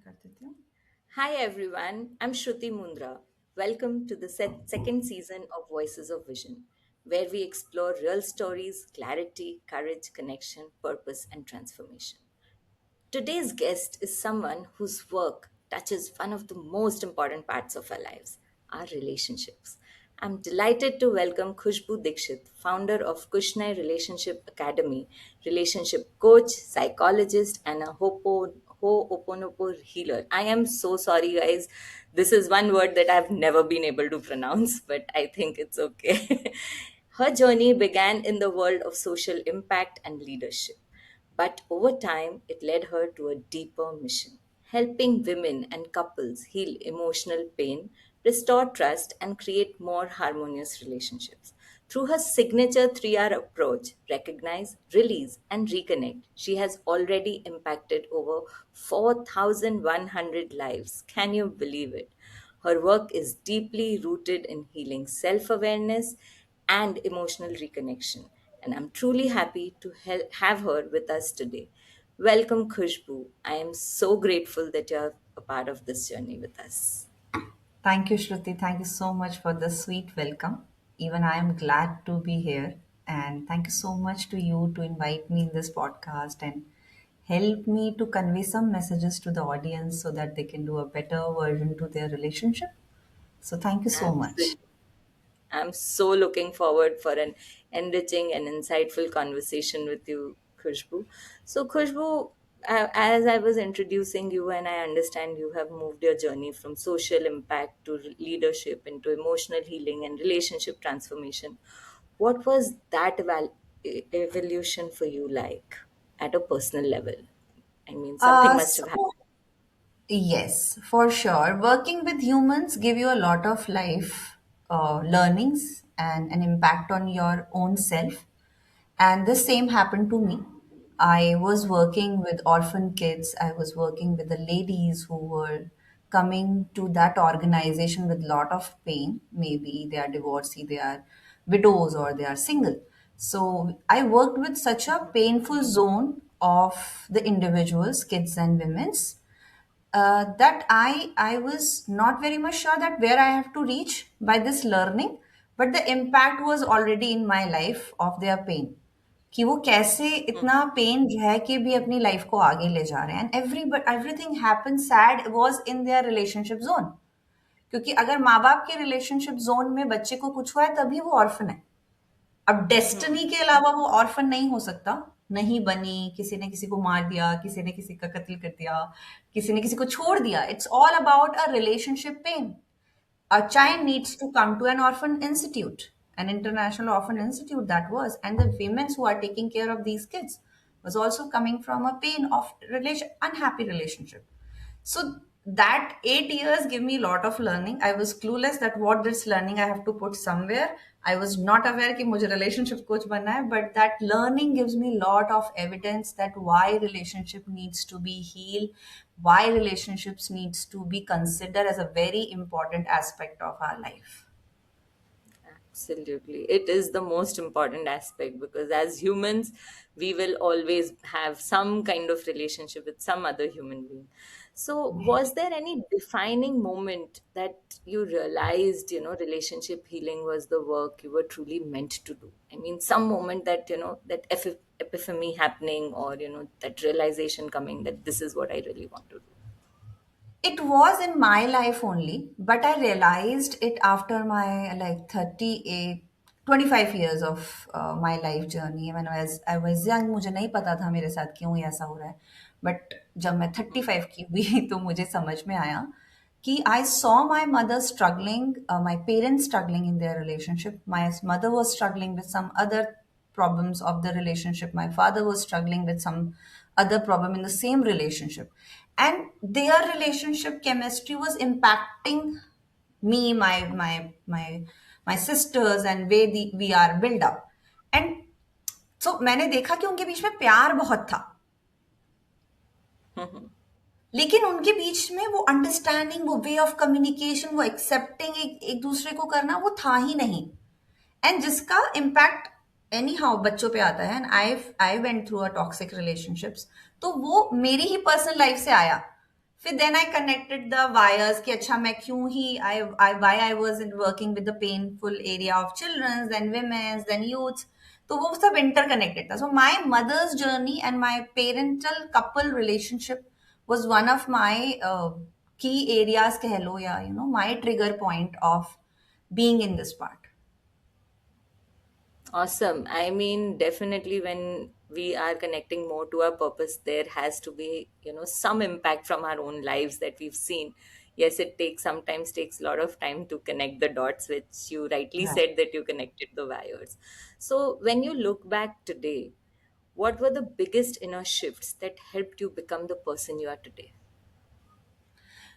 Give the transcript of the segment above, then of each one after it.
कर देती हूँ। Hi everyone, I'm Shruti Mundra. Welcome to the second season of Voices of Vision, where we explore real stories, clarity, courage, connection, purpose, and transformation. Today's guest is someone whose work touches one of the most important parts of our lives, our relationships. I'm delighted to welcome Khushbu Dikshit, founder of Kushnai Relationship Academy, relationship coach, psychologist, and a Ho'oponopo healer. I am so sorry, guys. This is one word that I've never been able to pronounce, but I think it's okay. Her journey began in the world of social impact and leadership. But over time, it led her to a deeper mission, helping women and couples heal emotional pain, restore trust, and create more harmonious relationships. Through her signature 3R approach, recognize, release, and reconnect, she has already impacted over 4,100 lives. Can you believe it? Her work is deeply rooted in healing self awareness and emotional reconnection. And I'm truly happy to have her with us today. Welcome, Khushbu. I am so grateful that you're a part of this journey with us. Thank you, Shruti. Thank you so much for the sweet welcome. Even I am glad to be here. And thank you so much to you to invite me in this podcast and help me to convey some messages to the audience so that they can do a better version to their relationship. So thank you so much. Absolutely. I'm so looking forward for an enriching and insightful conversation with you, Khushbu. So, Khushbu, as I was introducing you, and I understand you have moved your journey from social impact to leadership into emotional healing and relationship transformation. What was that evolution for you like at a personal level? I mean, something must have happened. So yes, for sure. Working with humans give you a lot of life learnings and an impact on your own self. And the same happened to me. I was working with orphan kids. I was working with the ladies who were coming to that organization with lot of pain. Maybe they are divorcee, they are widows, or they are single. So I worked with such a painful zone of the individuals, kids and women's, that I was not very much sure that where I have to reach by this learning, but the impact was already in my life of their pain. कि वो कैसे इतना pen रह के भी अपनी life को आगे ले जा रहे हैं and everything happen sad was in their relationship zone. क्योंकि अगर माँ बाप के रिलेशनशिप जोन में बच्चे को कुछ हुआ है तभी वो ऑर्फन है. अब Hmm. डेस्टिनी के अलावा वो ऑर्फन नहीं हो सकता. नहीं बनी, किसी ने किसी को मार दिया, किसी ने किसी का कत्ल कर दिया, किसी ने किसी को छोड़ दिया. It's all about a relationship pain. A child needs to come to an orphan institute, an international orphan institute that was, and the women who are taking care of these kids was also coming from a pain of unhappy relationship. So that 8 years give me a lot of learning. I was clueless that what this learning I have to put somewhere. I was not aware कि मुझे relationship coach बनना है, but that learning gives me a lot of evidence that why relationship needs to be healed, why relationships needs to be considered as a very important aspect of our life. Absolutely. It is the most important aspect because as humans, we will always have some kind of relationship with some other human being. So, was there any defining moment that you realized, relationship healing was the work you were truly meant to do? I mean, some moment that, that epiphany happening or, that realization coming that this is what I really want to do. It was in my life only, but I realized it after my like 38, 25 years of my life journey. When I was young, मुझे नहीं पता था मेरे साथ क्यों ये ऐसा हो रहा है. But जब मैं 35 की हुई तो मुझे समझ में आया कि I saw my mother struggling, my parents struggling in their relationship. My mother was struggling with some other problems of the relationship. My father was struggling with some other problem in the same relationship. And their relationship chemistry was impacting me, my sisters, and we are built up. And so मैंने देखा कि उनके बीच में प्यार बहुत था, लेकिन उनके बीच में वो अंडरस्टैंडिंग, वो वे ऑफ कम्युनिकेशन, वो एक्सेप्टिंग एक दूसरे को करना वो था ही नहीं. एंड जिसका इम्पैक्ट एनी हाउ बच्चों पे आता है. And I went through a toxic relationships, तो वो मेरी ही पर्सनल लाइफ से आया. फिर then I connected the wires कि अच्छा मैं क्यों ही I why I was in working with the painful area of childrens then womens then youths, तो वो सब इंटरकनेक्टेड था. So my mothers journey and my parental couple relationship was one of my key areas कह लो, या you know my trigger point of being in this part. Awesome. I mean, definitely when we are connecting more to our purpose, there has to be, some impact from our own lives that we've seen. Yes, it takes sometimes takes a lot of time to connect the dots, which you rightly Right. said that you connected the wires. So when you look back today, what were the biggest inner shifts that helped you become the person you are today?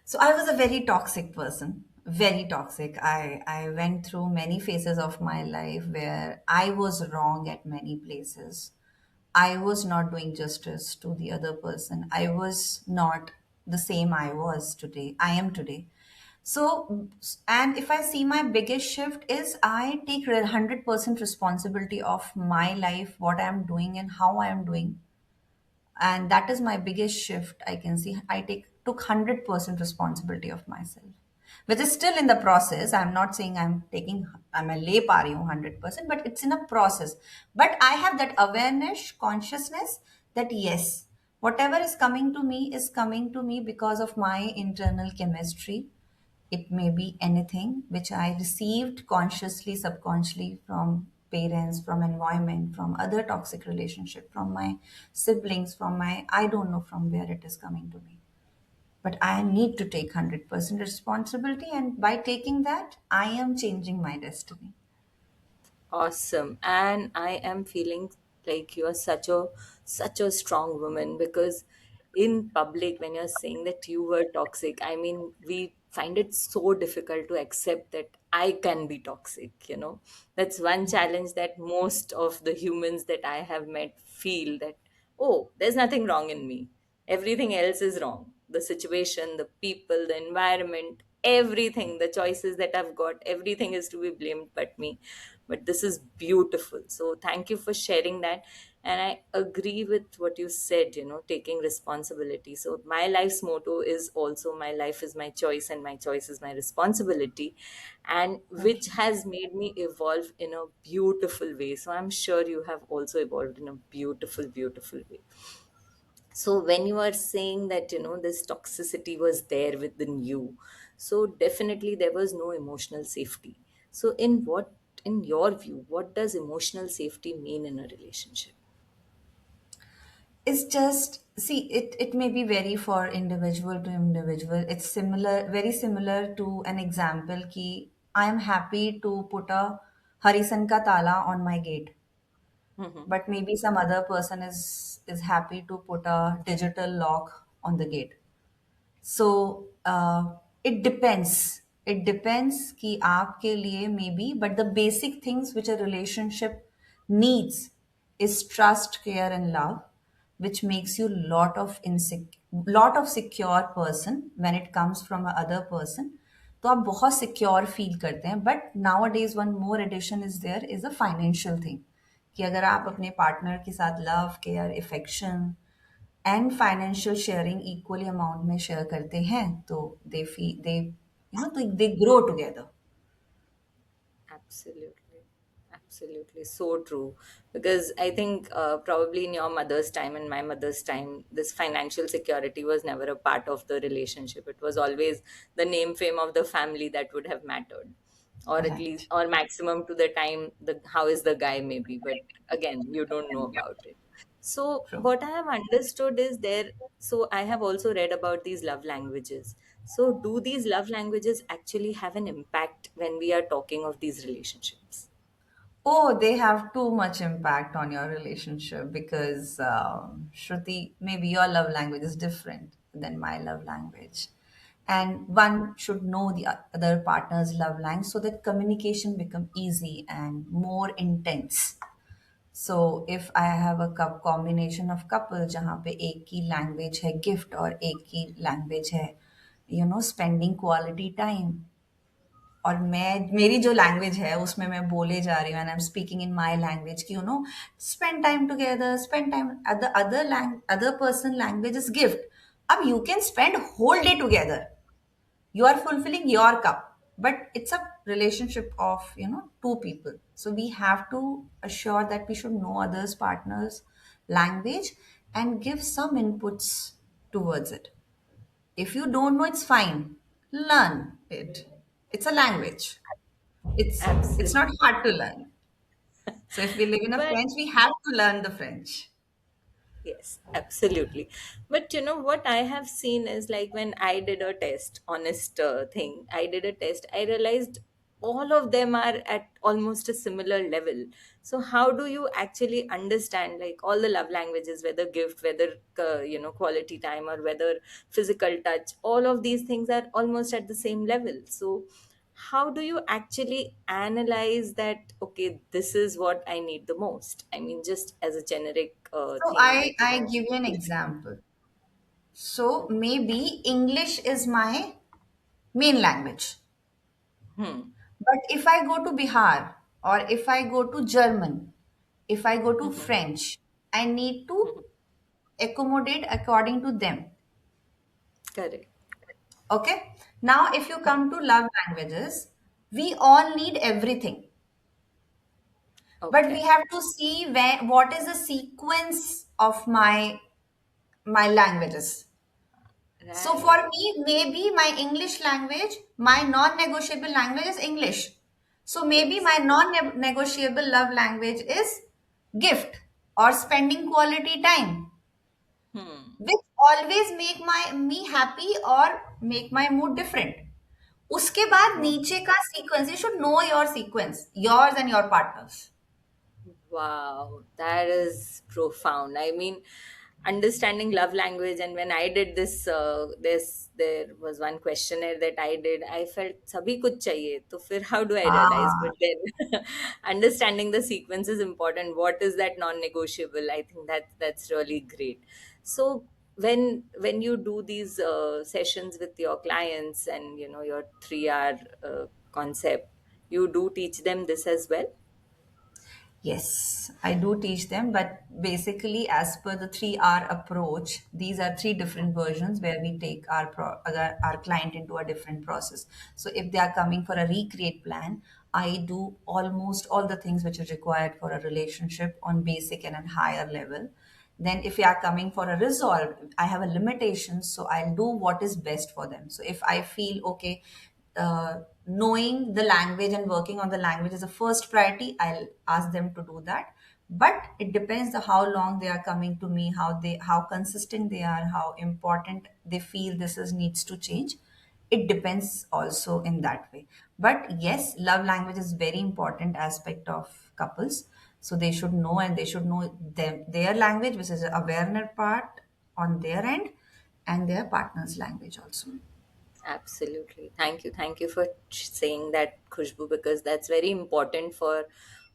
So I was a very toxic person, very toxic. I went through many phases of my life where I was wrong at many places. I was not doing justice to the other person. I was not the same I was today. I am today. So, and if I see my biggest shift is I take 100% responsibility of my life, what I am doing and how I am doing, and that is my biggest shift. I can see I take took 100% responsibility of myself, which is still in the process. I'm not saying I'm a lay pari 100%, but it's in a process. But I have that awareness, consciousness, that yes, whatever is coming to me because of my internal chemistry. It may be anything which I received consciously, subconsciously from parents, from environment, from other toxic relationship, from my siblings, from my, I don't know from where it is coming to me. But I need to take 100% responsibility, and by taking that, I am changing my destiny. Awesome. And I am feeling like you are such a strong woman, because in public when you're saying that you were toxic, I mean, we find it so difficult to accept that I can be toxic. That's one challenge that most of the humans that I have met feel, that, oh, there's nothing wrong in me. Everything else is wrong. The situation, the people, the environment, everything, the choices that I've got, everything is to be blamed but me. But this is beautiful. So thank you for sharing that. And I agree with what you said, taking responsibility. So my life's motto is also, my life is my choice and my choice is my responsibility, and which Okay. has made me evolve in a beautiful way. So I'm sure you have also evolved in a beautiful, beautiful way. So when you are saying that, this toxicity was there within you, so definitely there was no emotional safety. So in your view, what does emotional safety mean in a relationship? It's just, see, it may be vary for individual to individual. It's similar, very similar to an example ki I am happy to put a Harisan ka tala on my gate, Hmm. but maybe some other person is happy to put a digital lock on the gate. So it depends. It depends कि आपके लिए maybe, but the basic things which a relationship needs is trust, care, and love, which makes you lot of secure person when it comes from a other person. तो आप बहुत secure feel करते हैं, but now days one more addition is there is a financial thing, कि अगर आप अपने partner के साथ love care affection and financial sharing equally amount में शेयर करते हैं तो they you know they grow together. Absolutely. Absolutely. So true. Because I think probably in your mother's time and my mother's time, this financial security was never a part of the relationship. It was always the name, fame of the family that would have mattered. Or at least, right. or maximum to the time, the how is the guy maybe. But again, you don't know about it. So true. what I have understood is there. So I have also read about these love languages. So do these love languages actually have an impact when we are talking of these relationships? Oh, they have too much impact on your relationship because, Shruti, maybe your love language is different than my love language. And one should know the other partner's love language so that communication become easy and more intense. So if I have a combination of couple जहाँ पे एक की language है gift और एक की language है spending quality time, और मैं मेरी जो लैंग्वेज है उसमें मैं बोले जा रही हूँ and I am speaking in my language कि spend time together, spend time, other person language is gift. You can spend whole day together. You are fulfilling your cup, but it's a relationship of, two people. So we have to assure that we should know others' partners' language and give some inputs towards it. If you don't know, it's fine. Learn it. It's a language. It's Absolutely. not hard to learn. So if we live in a But French, we have to learn the French. yes, absolutely. But you know what I have seen is like when I did a test, honest thing, I did a test, I realized all of them are at almost a similar level. So how do you actually understand like all the love languages, whether gift, whether quality time, or whether physical touch, all of these things are almost at the same level. So how do you actually analyze that, okay, this is what I need the most? I mean, just as a generic So thing, I, like, I give you an example. So maybe English is my main language. hmm, But if I go to Bihar or if I go to German, if I go to hmm, French, I need hmm, to accommodate according to them. correct. Okay? Now, if you come to love languages, we all need everything. But we Okay. have to see what is the sequence of my languages. So for Right. me, maybe my English language, my non-negotiable language is English. So maybe Yes. my non-negotiable love language is gift or spending quality time, Hmm. which always make my me happy or make my mood different. उसके बाद नीचे का sequence, you should know your sequence, yours and your partners. Wow, that is profound. I mean, understanding love language, and when I did this, there was one questionnaire that I did. I felt sabhi kuch chahiye. तो फिर how do I realize? Ah, But then, understanding the sequence is important. What is that non-negotiable? I think that's really great. So when you do these sessions with your clients, and you know your 3 hour concept, you do teach them this as well. yes, I do teach them, but basically, as per the 3R approach, these are three different versions where we take our client into a different process. So, if they are coming for a recreate plan, I do almost all the things which are required for a relationship on basic and a higher level. Then, if you are coming for a resolve, I have a limitation, so I'll do what is best for them. So, if I feel okay, knowing the language and working on the language is a first priority, I'll ask them to do that. But it depends on how long they are coming to me, how consistent they are, how important they feel this is needs to change. It depends also in that way. But yes, love language is very important aspect of couples. So they should know, and they should know their language, which is a awareness part on their end, and their partner's language also. Absolutely. Thank you. Thank you for saying that, Khushbu, because that's very important for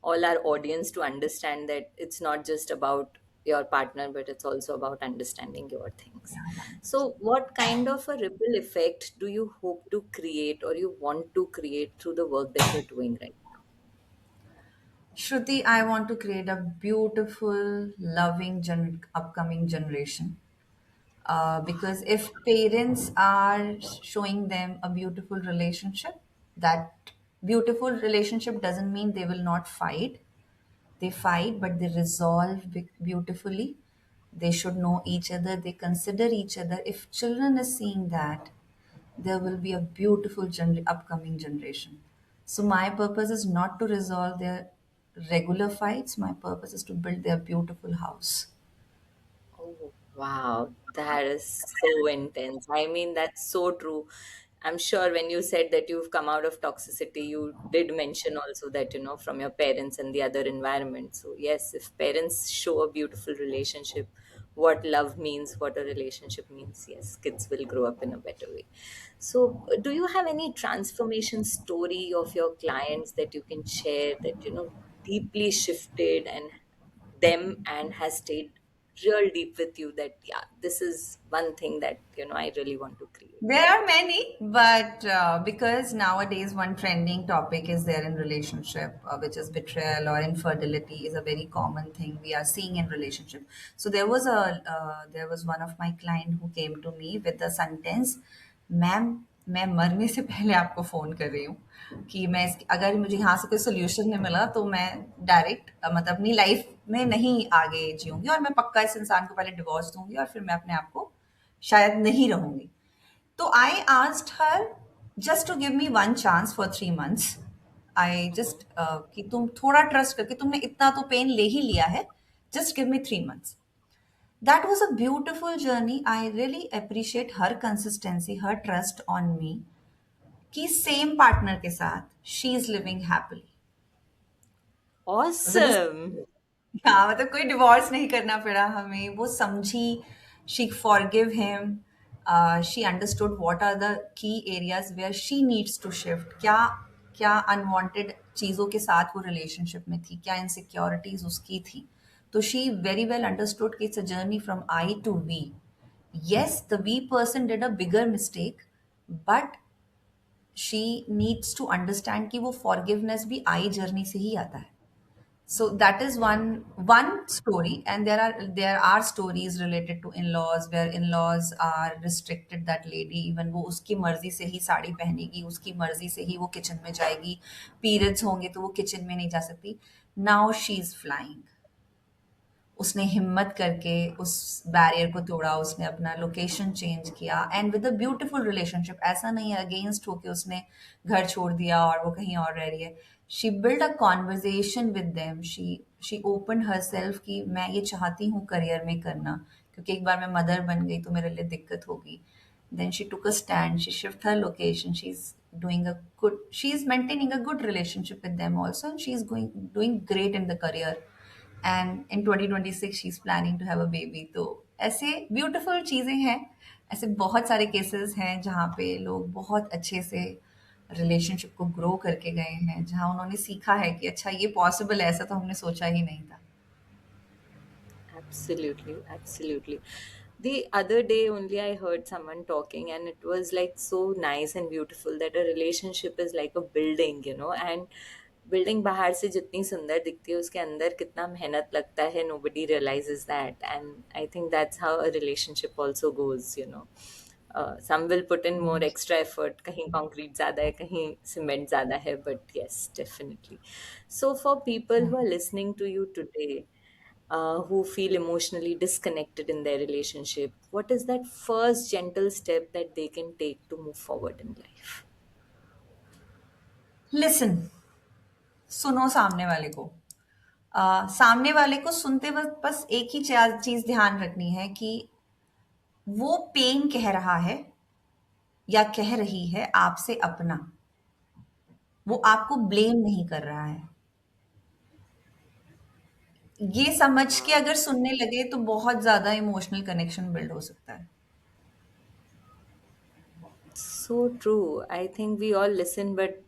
all our audience to understand that it's not just about your partner, but it's also about understanding your things. So, what kind of a ripple effect do you hope to create, or you want to create through the work that you're doing right now? Shruti, I want to create a beautiful, loving upcoming generation. Because if parents are showing them a beautiful relationship, that beautiful relationship doesn't mean they will not fight. They fight, but they resolve beautifully. They should know each other, they consider each other. If children are seeing that, there will be a beautiful upcoming generation. So my purpose is not to resolve their regular fights. My purpose is to build their beautiful house. Oh, wow, that is so intense. I mean, that's so true. I'm sure when you said that you've come out of toxicity, you did mention also that, you know, from your parents and the other environment. So, yes, if parents show a beautiful relationship, what love means, what a relationship means, yes, kids will grow up in a better way. So, do you have any transformation story of your clients that you can share that, you know, deeply shifted and them and has stayed? real deep with you that, yeah, this is one thing that, I really want to create? There are many, but because nowadays one trending topic is there in relationship, which is betrayal or infidelity, is a very common thing we are seeing in relationship. So there was one of my client who came to me with the sentence, "ma'am, मैं मरने से पहले आपको phone कर रही हूँ कि अगर मुझे यहाँ से कोई सोल्यूशन नहीं मिला तो मैं डायरेक्ट मतलब अपनी लाइफ में नहीं आगे जीऊंगी और मैं पक्का इस इंसान को पहले डिवोर्स दूंगी और फिर मैं अपने आप को शायद नहीं रहूंगी।" So I asked her just to give me one chance for 3 months. I just कि तुम थोड़ा ट्रस्ट करके तुमने इतना तो पेन ले ही लिया है, just give me 3 months. That was a beautiful journey. I really appreciate her consistency, her trust on me. कि सेम पार्टनर के साथ she is living happily. मतलब उस Awesome. हाँ, मतलब कोई डिवोर्स नहीं करना पड़ा हमें, वो समझी, she forgive him, she understood what are the key areas where she needs to shift, क्या क्या अनवांटेड चीज़ों के साथ वो रिलेशनशिप में थी, क्या इनसिक्योरिटीज उसकी थी। तो शी वेरी वेल अंडरस्टूड कि it's a journey from I to we. Yes, the we person did a bigger mistake, but she needs to understand कि वो फॉरगिवनेस भी आई जर्नी से ही आता है। So that is one story, and there are stories related to in-laws where in-laws are restricted that lady, even वो उसकी मर्जी से ही साड़ी पहनेगी, उसकी मर्जी से ही वो किचन में जाएगी, periods होंगे तो वो किचन में नहीं जा सकती। Now she is flying. उसने हिम्मत करके उस बैरियर को तोड़ा, उसने अपना लोकेशन चेंज किया and with a beautiful relationship. ऐसा नहीं है अगेंस्ट होके उसने घर छोड़ दिया और वो कहीं और रह रही है। She build a conversation with them, she open her self कि मैं ये चाहती हूँ करियर में करना, क्योंकि एक बार मैं मदर बन गई तो मेरे लिए दिक्कत होगी। Then she took a stand, she shifted her location, she's maintaining a good relationship with them also, and she's doing great in the career. And in 2026 she's planning to have a baby. तो ऐसे beautiful चीज़ें हैं, ऐसे बहुत सारे cases हैं जहाँ पे लोग बहुत अच्छे से रिलेशनशिप को ग्रो करके गए हैं, जहाँ उन्होंने सीखा है कि अच्छा ये पॉसिबल है, ऐसा तो हमने सोचा ही नहीं था। Absolutely, absolutely. The other day only I heard someone talking, and it was like so nice and beautiful that a relationship is like a building, and building बाहर से जितनी सुंदर दिखती है उसके अंदर कितना मेहनत लगता है, nobody realizes that. And I think that's how a relationship also goes. Some will put in more extra effort, कहीं concrete ज़्यादा है, कहीं cement ज़्यादा है, but yes, definitely. So for people who are listening to you today, who feel emotionally disconnected in their relationship, what is that first gentle step that they can take to move forward in life? Listen, सुनो सामने वाले को। सामने वाले को सुनते वक्त बस एक ही चीज ध्यान रखनी है कि वो पेन कह रहा है या कह रही है आपसे अपना, वो आपको ब्लेम नहीं कर रहा है। ये समझ के अगर सुनने लगे तो बहुत ज्यादा इमोशनल कनेक्शन बिल्ड हो सकता है। So true. I think we all listen, but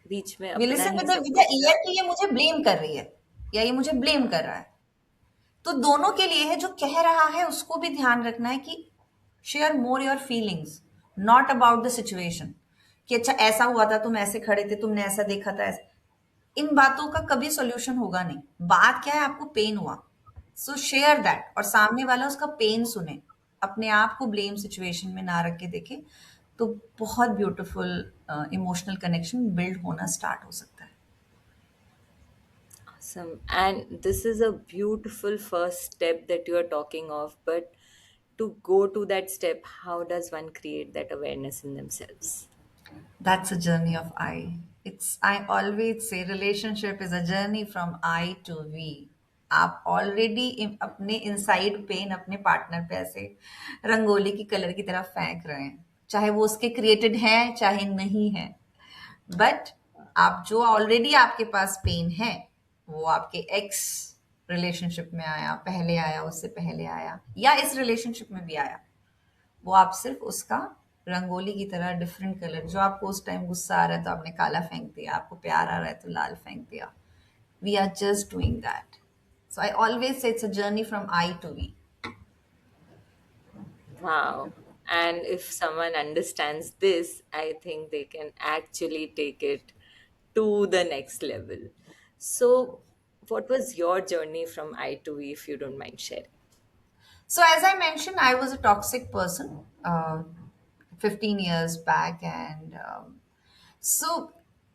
बीच में वी अपना लिसन ही सब विद द कुछ। ईयर कि ये मुझे ब्लेम कर रही है या ये मुझे ब्लेम कर रहा है। तो दोनों के लिए है, जो कह रहा है उसको भी ध्यान रखना है कि share more your feelings, not about the situation कि अच्छा ऐसा हुआ था, तुम ऐसे खड़े थे, तुमने ऐसा देखा था, ऐसा। इन बातों का कभी सॉल्यूशन होगा नहीं। बात क्या है, आपको पेन हुआ, सो शेयर दैट, और सामने वाला उसका पेन सुने, अपने आप को ब्लेम सिचुएशन में ना रख के देखे, तो बहुत ब्यूटीफुल इमोशनल कनेक्शन बिल्ड होना स्टार्ट हो सकता है। Awesome. And this is a beautiful first step that you are talking of. But to go to that step, how does one create that awareness in themselves? That's a journey of I. I always say relationship is a journey from I to we. आप already अपने inside pen अपने partner पे ऐसे रंगोली की colour की तरह फेंक रहे हैं, चाहे वो उसके क्रिएटेड है चाहे नहीं है। बट आप जो ऑलरेडी आपके पास पेन है, वो आपके एक्स रिलेशनशिप में आया, पहले आया, उससे पहले आया, या इस रिलेशनशिप में भी आया, वो आप सिर्फ उसका रंगोली की तरह डिफरेंट कलर, जो आपको उस टाइम गुस्सा आ रहा है तो आपने काला फेंक दिया, आपको प्यार आ रहा है तो लाल फेंक दिया। We are just doing that. So I always say it's a journey from I to we. Wow. And if someone understands this, I think they can actually take it to the next level. So, what was your journey from I to E, if you don't mind sharing? So, as I mentioned, I was a toxic person 15 years back, and so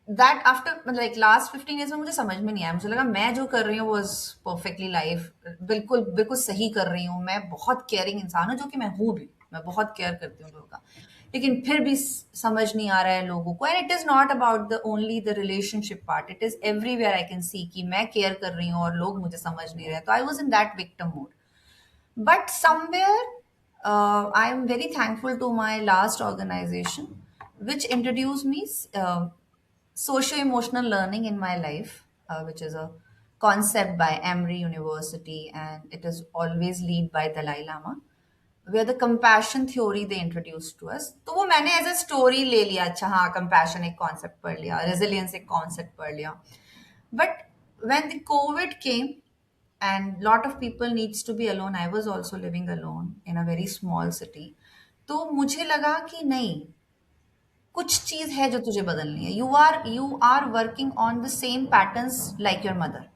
that after like last 15 years में मुझे समझ में नहीं आया. मुझे लगा मैं जो कर रही हूँ was perfectly life, बिल्कुल बिल्कुल सही कर रही हूँ. मैं बहुत केयरिंग इंसान हूँ, जो कि मैं हूँ भी. मैं बहुत केयर करती हूँ लोगों का. लेकिन फिर भी समझ नहीं आ रहा है लोगों को. And it is not about the only the relationship part, it is everywhere I can see कि मैं केयर कर रही हूँ और लोग मुझे समझ नहीं रहे. तो I was in that victim mode. But somewhere, I am very thankful to my last organization, which introduced me socio-emotional learning in my life, which is a concept by Emory University, and it is always led by Dalai Lama, where the compassion theory they introduced to us. तो वो मैंने as a story ले लिया. अच्छा हाँ, compassion एक concept पढ़ लिया, रेजिलियंस एक कॉन्सेप्ट पढ़ लिया. But when the COVID came and lot of people needs to be alone, I was also living alone in a very small city. तो मुझे लगा कि नहीं, कुछ चीज है जो तुझे बदलनी है. You are working on the same patterns like your mother.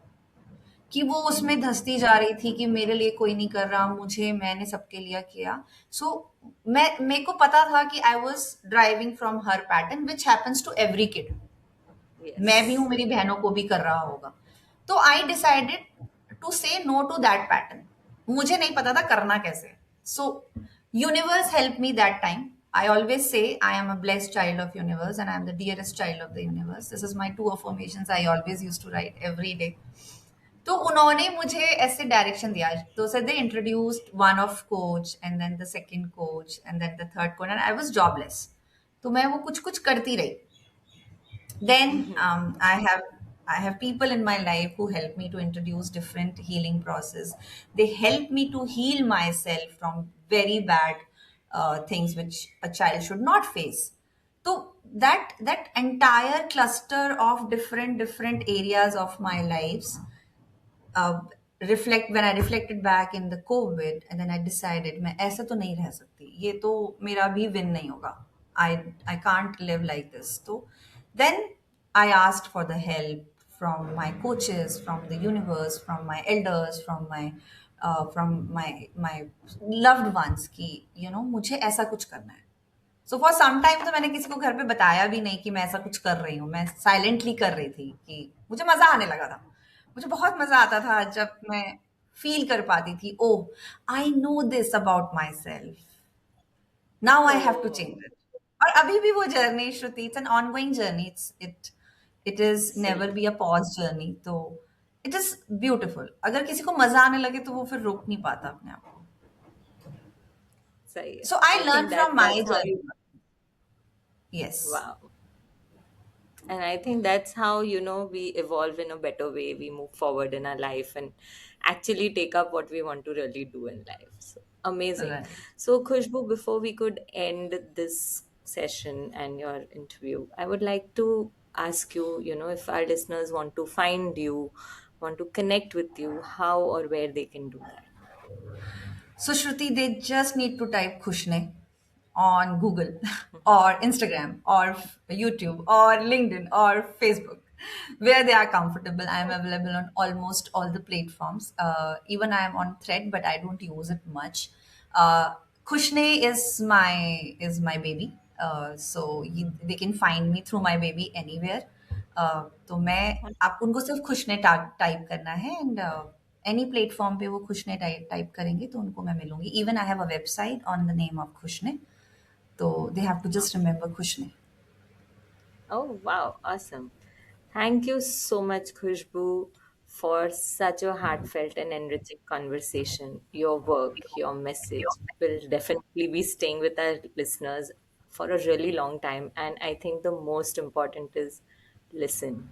कि वो उसमें धंसती जा रही थी कि मेरे लिए कोई नहीं कर रहा, मुझे मैंने सबके लिए किया. सो मैं मेरे को पता था कि I was driving from her pattern which happens to every kid. मैं भी हूं, Yes. मेरी बहनों को भी कर रहा होगा. तो आई डिसाइडेड टू से नो टू दैट पैटर्न. मुझे नहीं पता था करना कैसे. सो universe help me that time. I always say I am a blessed child of universe and I am the dearest child of the universe. This is my two affirmations I always used to write every day. तो उन्होंने मुझे ऐसे direction दिया. तो sir they introduced one of coach and then the second coach and then the third coach and I was jobless. तो मैं वो कुछ कुछ करती रही. Then I have people in my life who help me to introduce different healing process. They help me to heal myself from very bad things which a child should not face. So that entire cluster of different areas of my lives uh, reflect when I reflected back in the COVID, and then I decided मैं ऐसे तो नहीं रह सकती, ये तो मेरा भी win नहीं होगा. I can't live like this. So then I asked for the help from my coaches, from the universe, from my elders, from my loved ones कि मुझे ऐसा कुछ करना है. सो फॉर सम टाइम तो मैंने किसी को घर पे बताया भी नहीं कि मैं ऐसा कुछ कर रही हूँ. मैं साइलेंटली कर रही थी कि मुझे मजा आने लगा था. मुझे बहुत मजा आता था जब मैं फील कर पाती थी, oh I know this about myself, now I have to change Oh, it. और अभी भी वो journey, Shruti, it's an ongoing journey. It is never same. Be a pause journey. तो इट इज ब्यूटिफुल. अगर किसी को मजा आने लगे तो वो फिर रोक नहीं पाता अपने आप को. Sahi hai. So I I learn think from my that's how journey. you. Yes. Wow. And I think that's how, we evolve in a better way. We move forward in our life and actually take up what we want to really do in life. So amazing. Right. So, Khushbu, before we could end this session and your interview, I would like to ask you, if our listeners want to find you, want to connect with you, how or where they can do that. So, Shruti, they just need to type Khushne on Google or Instagram or YouTube or LinkedIn or Facebook, where they are comfortable. I am available on almost all the platforms. Even I am on Thread, but I don't use it much. Uh, Khushne is my baby. They can find me through my baby anywhere. तो मैं आप उनको सिर्फ खुशने type करना है. And any platform पे वो खुशने type type करेंगे तो उनको मैं मिलूंगी. Even I have a website on the name of Khushne. तो they have to just remember Khushne. Oh, wow. Awesome. Thank you so much, Khushbu, for such a heartfelt and enriching conversation. Your work, your message will definitely be staying with our listeners for a really long time. And I think the most important is listen,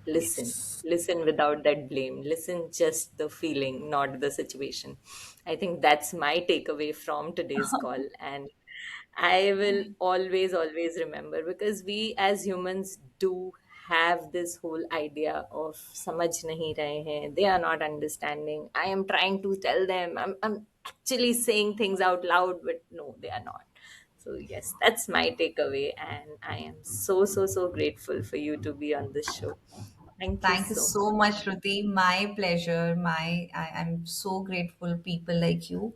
listen. Yes. Listen without that blame. Listen just the feeling, not the situation. I think that's my takeaway from today's call. And I will always, always remember because we as humans do have this whole idea of samajh nahi rahe hain, they are not understanding, I am trying to tell them, I'm actually saying things out loud, but no, they are not. So yes, that's my takeaway, and I am so so so grateful for you to be on this show. Thank you Thank you so so much. much, Shruti. My pleasure. I'm so grateful people like you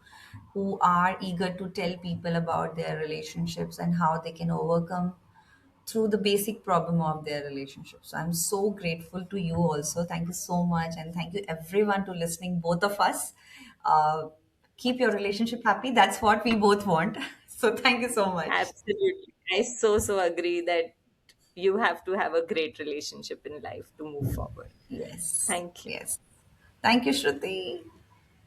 who are eager to tell people about their relationships and how they can overcome through the basic problem of their relationship. So I'm so grateful to you also. Thank you so much. And thank you everyone to listening, both of us. Uh, Keep your relationship happy. That's what we both want. So thank you so much. Absolutely. I so, so agree that you have to have a great relationship in life to move forward. Yes. Thank you. Yes. Thank you, Shruti.